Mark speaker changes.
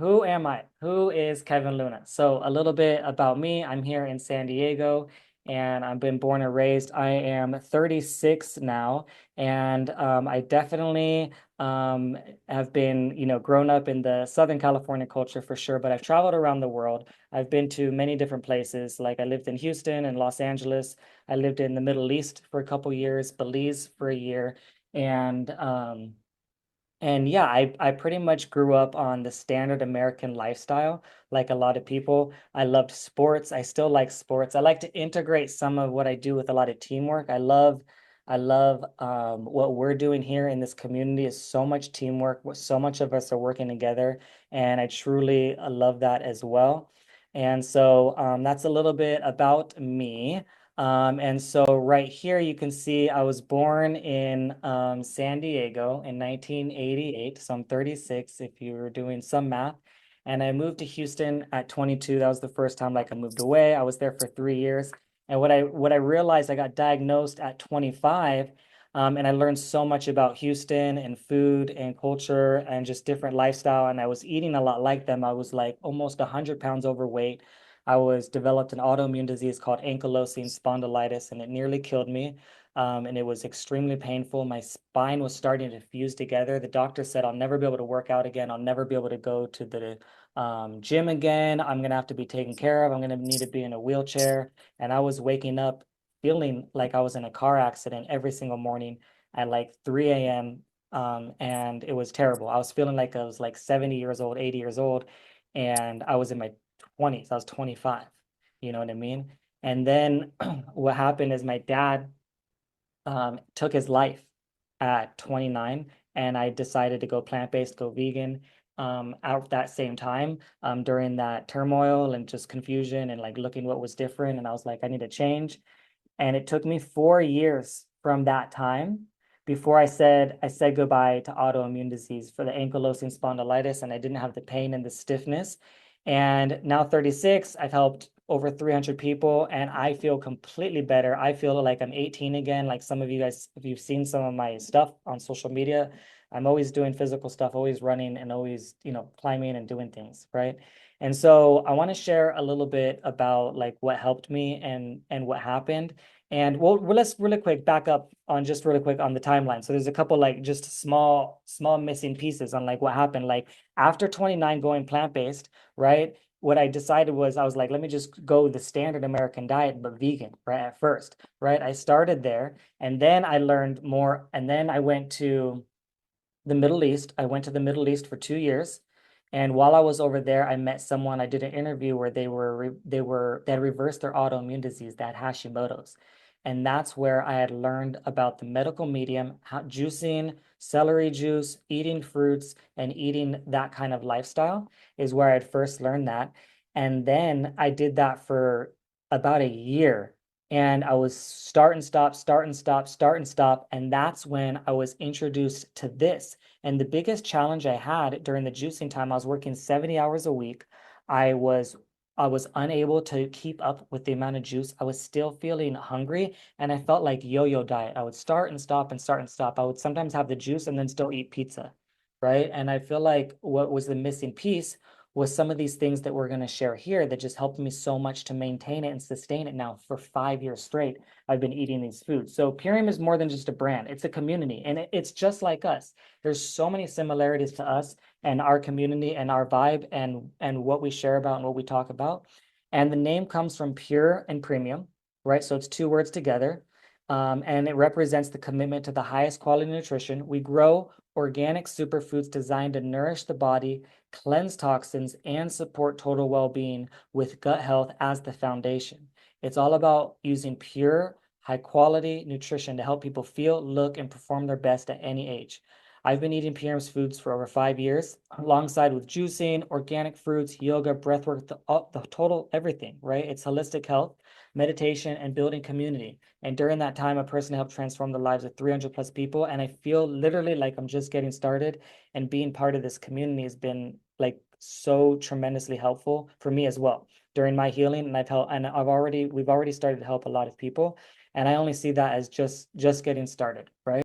Speaker 1: Who am I? Who is Kevin Luna? So a little bit about me. I'm here in San Diego and I've been born and raised. I am 36 now, and I definitely have been, grown up in the Southern California culture for sure, but I've traveled around the world. I've been to many different places. Like I lived in Houston and Los Angeles. I lived in the Middle East for a couple years, Belize for a year, and yeah, I pretty much grew up on the standard American lifestyle, like a lot of people. I loved sports. I still like sports. I like to integrate some of what I do with a lot of teamwork. I love what we're doing here in this community is so much teamwork. So much of us are working together, and I truly love that as well. And so that's a little bit about me. And so right here you can see I was born in San Diego in 1988. So I'm 36 if you were doing some math. And I moved to Houston at 22. That was the first time like I moved away. I was there for 3 years. And what I realized, I got diagnosed at 25, and I learned so much about Houston and food and culture and just different lifestyle. And I was eating a lot like them. I was like almost 100 pounds overweight. I was developed an autoimmune disease called ankylosing spondylitis, and it nearly killed me. And it was extremely painful. My spine was starting to fuse together. The doctor said, I'll never be able to work out again. I'll never be able to go to the gym again. I'm going to have to be taken care of. I'm going to need to be in a wheelchair. And I was waking up feeling like I was in a car accident every single morning at like 3 a.m. And it was terrible. I was feeling like I was like 70 years old, 80 years old, and I was in my 20s. I was 25. You know what I mean? And then what happened is my dad took his life at 29, and I decided to go plant-based, go vegan at that same time during that turmoil and just confusion and like looking what was different. And I was like, I need to change. And it took me 4 years from that time before I said goodbye to autoimmune disease for the ankylosing spondylitis, and I didn't have the pain and the stiffness. And now 36, I've helped over 300 people, and I feel completely better. I feel like I'm 18 again. Like some of you guys, if you've seen some of my stuff on social media, I'm always doing physical stuff, always running and always, climbing and doing things, right? And so I want to share a little bit about like what helped me and what happened. And let's really quick back up on just really quick on the timeline. So there's a couple like just small missing pieces on like what happened. Like after 29 going plant-based, right? What I decided was I was like, let me just go the standard American diet, but vegan, right? At first, right? I started there and then I learned more. And then I went to the Middle East. I went to the Middle East for 2 years. And while I was over there, I met someone. I did an interview where they had reversed their autoimmune disease, that Hashimoto's. And that's where I had learned about the medical medium, how juicing, celery juice, eating fruits, and eating that kind of lifestyle is where I'd first learned that. And then I did that for about a year. And I was start and stop, start and stop, start and stop. And that's when I was introduced to this. And the biggest challenge I had during the juicing time, I was working 70 hours a week. I was I was unable to keep up with the amount of juice. I was still feeling hungry, and I felt like yo-yo diet. I would start and stop and start and stop. I would sometimes have the juice and then still eat pizza, right? And I feel like what was the missing piece was some of these things that we're going to share here that just helped me so much to maintain it and sustain it now for 5 years straight. I've been eating these foods. So Purium is more than just a brand. It's a community, and it's just like us. There's so many similarities to us and our community and our vibe and what we share about and what we talk about. And the name comes from pure and premium, right? So it's two words together. And it represents the commitment to the highest quality nutrition. We grow organic superfoods designed to nourish the body, cleanse toxins, and support total well-being with gut health as the foundation. It's all about using pure, high-quality nutrition to help people feel, look, and perform their best at any age. I've been eating PRM's foods for over 5 years, alongside with juicing, organic fruits, yoga, breathwork, the total everything, right? It's holistic health, meditation, and building community. And during that time, I personally helped transform the lives of 300 plus people. And I feel literally like I'm just getting started. And being part of this community has been like so tremendously helpful for me as well during my healing. And we've already started to help a lot of people. And I only see that as just getting started, right?